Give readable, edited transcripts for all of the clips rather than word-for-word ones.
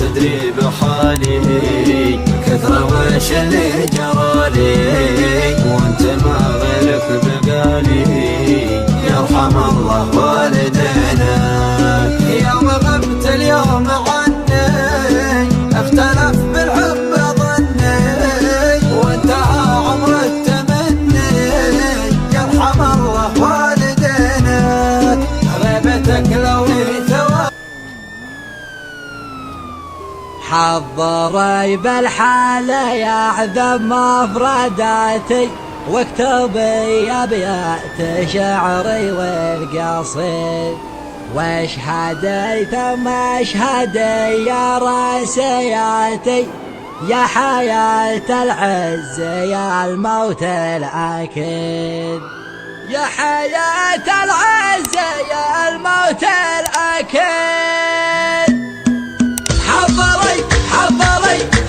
تدري بحالي كثر وش اللي جرالي وانت ما غيرك بقالي. يرحم الله والدينا يوم غبت اليوم عني اختلف بالحب ظني وانتهى عمر التمني. يرحم الله والدينا غيبتك لو ثواب. حضري بالحالة يعذب مفرداتي واكتبي أبيات شعري والقصيد واشهدي ثم اشهدي يا راسياتي يا حياة العز يا الموت الأكيد. يا حياة العز يا الموت الأكيد.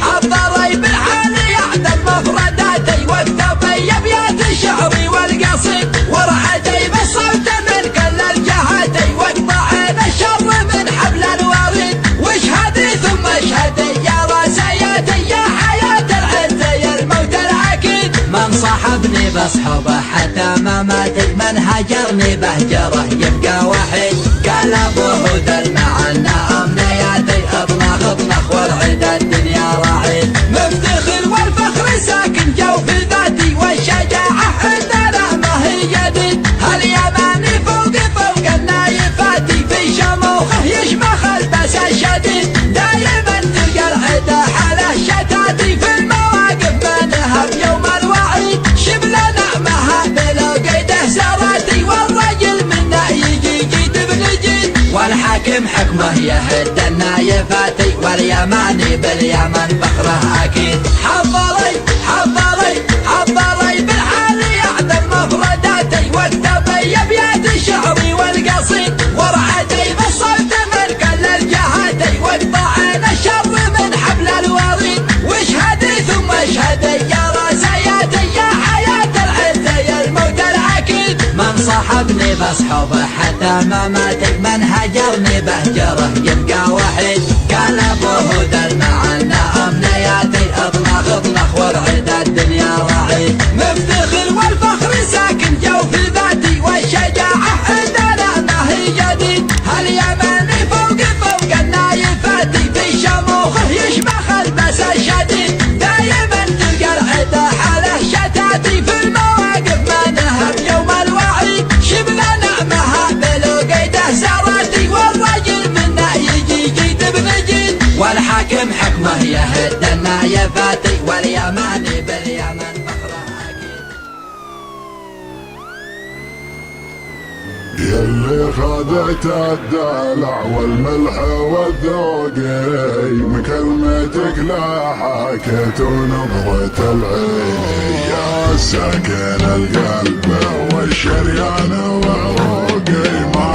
حضري بالحال يعدل مفرداتي واكتبي أبيات شعري والقصيد ورعدي بالصوت من كل الجهاتي واقطعين الشر من حبل الوريد واشهدي ثم اشهدي يا راسياتي يا حياة العز يا الموت الأكيد. من صاحبني بصحبه حتى مماتي من هجرني بهجره يبقى وحيد. قال ابو هدى معنا امنياتي اطنخ والعيد الدنيا رعيد. مفتخر والفخر ساكن جوف ذاتي والشجاعة عندنا ما هي جديد. هاليماني فوق النايفاتي في شموخه يشمخ البس الشديد. دايما تلقى العدا حاله شتاتي في المواقف ما نهب يوم الوعيد. شبل نعمها بلو قيده سراتي والرجل منا يجي جيد بجيد. والحاكم حكمه يهد النايفاتي واليماني باليمن فخره أكيد. حضري بالحال يعدل مفرداتي واكتبي أبيات شعري والقصيد ورعدي بالصوت من كل الجهاتي واقطعين الشر من حبل الوريد واشهدي ثم اشهدي يا راسياتي يا حياة العز يا الموت الأكيد. من صاحبني بصحبه حتى مماتي من هجرني بهجره يبقى وحيد. قال ابو هدى معنا امنياتي اطنخ والعيد الدنيا رعيد. مفتخر والفخر ساكن جوف ذاتي والشجاعة عندنا ما هي جديد. هاليماني فوق النايفاتي في شموخه يشمخ البس الشديد. دايما تلقى العدا حاله شتاتي في المواقف ما نهب يوم الوعيد. شبل نعمها بلو قيده سراتي والرجل منا يجي جيد بجيد. والحاكم حكمه يهد النايفاتي واليماني باليمن فخره أكيد. يلي خذت الدلع والملح والذوقي من كلمتك لا حكيت ونبضة العين. يا ساكن القلب والشريان وعروقي ما